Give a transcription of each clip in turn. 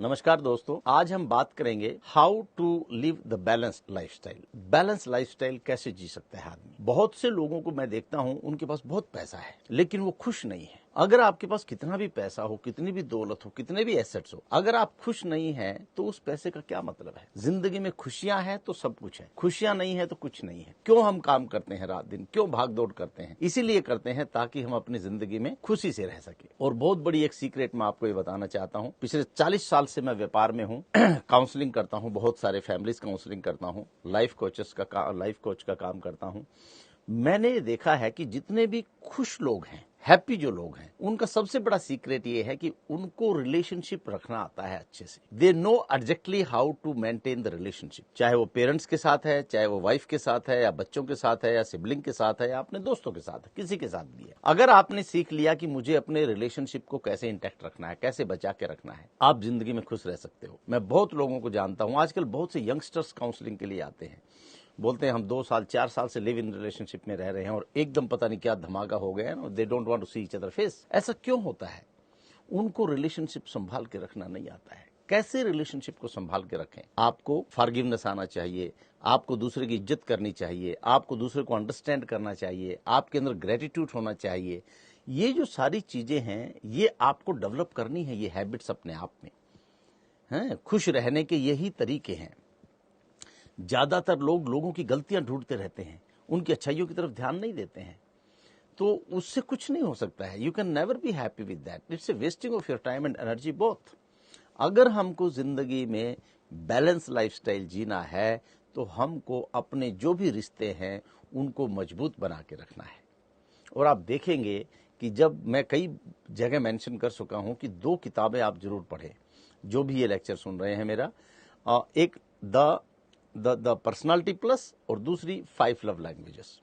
नमस्कार दोस्तों, आज हम बात करेंगे how to live the balance lifestyle. Balance lifestyle कैसे जी सकता है आदमी। बहुत से लोगों को मैं देखता हूं, उनके पास बहुत पैसा है लेकिन वो खुश नहीं है। अगर आपके पास कितना भी पैसा हो, कितनी भी दौलत हो, कितने भी एसेट्स हो, अगर आप खुश नहीं हैं तो उस पैसे का क्या मतलब है। जिंदगी में खुशियां हैं तो सब कुछ है, खुशियां नहीं है तो कुछ नहीं है। क्यों हम काम करते हैं रात दिन, क्यों भाग दौड़ करते हैं? इसीलिए करते हैं ताकि हम अपनी जिंदगी में खुशी से रह सके। और बहुत बड़ी एक सीक्रेट मैं आपको ये बताना चाहता हूँ। पिछले 40 साल से मैं व्यापार में हूँ, काउंसलिंग करता हूँ, बहुत सारे फैमिलीज काउंसलिंग करता हूँ, लाइफ कोच का काम करता हूँ। मैंने देखा है कि जितने भी खुश लोग हैं, हैप्पी जो लोग हैं, उनका सबसे बड़ा सीक्रेट ये है कि उनको रिलेशनशिप रखना आता है अच्छे से। They know exactly how to maintain the relationship, चाहे वो पेरेंट्स के साथ है, चाहे वो वाइफ के साथ है, या बच्चों के साथ है, या सिबलिंग के साथ है, या अपने दोस्तों के साथ है, किसी के साथ भी है। अगर आपने सीख लिया कि मुझे अपने रिलेशनशिप को कैसे इंटैक्ट रखना है, कैसे बचा के रखना है, आप जिंदगी में खुश रह सकते हो। मैं बहुत लोगों को जानता हूं, आजकल बहुत से यंगस्टर्स काउंसलिंग के लिए आते हैं, बोलते हैं हम 2 साल 4 साल से लिव इन रिलेशनशिप में रह रहे हैं और एकदम पता नहीं क्या धमाका हो गया है, they don't want to see each other face. ऐसा क्यों होता है? उनको रिलेशनशिप संभाल के रखना नहीं आता है। कैसे रिलेशनशिप को संभाल के रखें? आपको फॉरगिवनेस आना चाहिए, आपको दूसरे की इज्जत करनी चाहिए, आपको दूसरे को अंडरस्टैंड करना चाहिए, आपके अंदर ग्रेटिट्यूड होना चाहिए। ये जो सारी चीजें हैं, ये आपको डेवलप करनी है, ये हैबिट्स अपने आप में हैं। खुश रहने के यही तरीके हैं। ज्यादातर लोग लोगों की गलतियां ढूंढते रहते हैं, उनकी अच्छाइयों की तरफ ध्यान नहीं देते हैं, तो उससे कुछ नहीं हो सकता है। You can never be happy with that. It's a wasting of your time and energy both. अगर हमको जिंदगी में बैलेंस लाइफस्टाइल जीना है तो हमको अपने जो भी रिश्ते हैं उनको मजबूत बना के रखना है। और आप देखेंगे कि जब मैं कई जगह मेंशन कर चुका हूं कि 2 किताबें आप जरूर पढ़ें, जो भी ये लेक्चर सुन रहे हैं मेरा। एक द पर्सनालिटी प्लस और दूसरी 5 लव लैंग्वेजेस।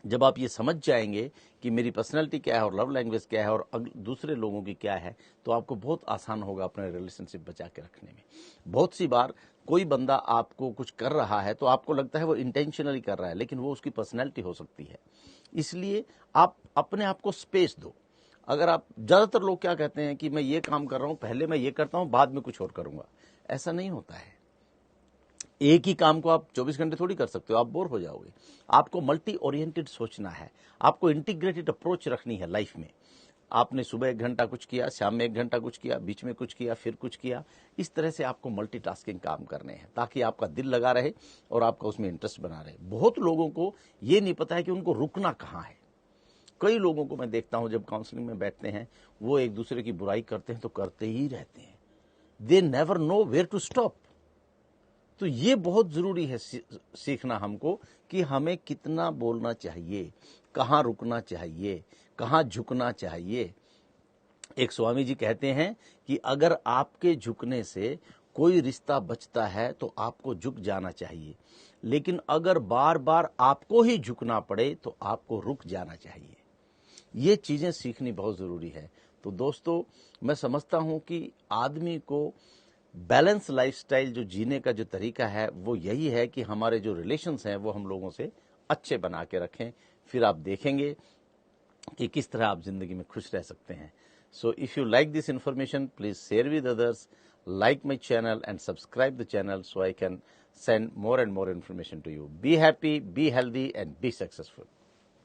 जब आप ये समझ जाएंगे कि मेरी पर्सनालिटी क्या है और लव लैंग्वेज क्या है और दूसरे लोगों की क्या है, तो आपको बहुत आसान होगा अपने रिलेशनशिप बचा के रखने में। बहुत सी बार कोई बंदा आपको कुछ कर रहा है तो आपको लगता है वो इंटेंशनली कर रहा है, लेकिन वो उसकी पर्सनैलिटी हो सकती है। इसलिए आप अपने आप को स्पेस दो। अगर आप, ज्यादातर लोग क्या कहते हैं कि मैं ये काम कर रहा हूं, पहले मैं ये करता हूं, बाद में कुछ और करूंगा। ऐसा नहीं होता है। एक ही काम को आप 24 घंटे थोड़ी कर सकते हो, आप बोर हो जाओगे। आपको मल्टी ओरिएंटेड सोचना है, आपको इंटीग्रेटेड अप्रोच रखनी है लाइफ में। आपने सुबह 1 घंटा कुछ किया, शाम में 1 घंटा कुछ किया, बीच में कुछ किया, फिर कुछ किया। इस तरह से आपको मल्टीटास्किंग काम करने हैं ताकि आपका दिल लगा रहे और आपका उसमें इंटरेस्ट बना रहे। बहुत लोगों को ये नहीं पता है कि उनको रुकना कहाँ है। कई लोगों को मैं देखता हूं जब काउंसलिंग में बैठते हैं, वो एक दूसरे की बुराई करते हैं तो करते ही रहते हैं। They never know where to stop. तो ये बहुत जरूरी है सीखना हमको कि हमें कितना बोलना चाहिए, कहाँ रुकना चाहिए, कहाँ झुकना चाहिए। एक स्वामी जी कहते हैं कि अगर आपके झुकने से कोई रिश्ता बचता है तो आपको झुक जाना चाहिए, लेकिन अगर बार बार आपको ही झुकना पड़े तो आपको रुक जाना चाहिए। ये चीजें सीखनी बहुत जरूरी है। तो दोस्तों, मैं समझता हूं कि आदमी को बैलेंस लाइफस्टाइल जो जीने का जो तरीका है वो यही है कि हमारे जो रिलेशंस हैं वो हम लोगों से अच्छे बना के रखें। फिर आप देखेंगे कि किस तरह आप जिंदगी में खुश रह सकते हैं। So if you like this information, please share with others, like my channel and subscribe the channel so I can send more and more information to you. Be happy, be healthy and be successful.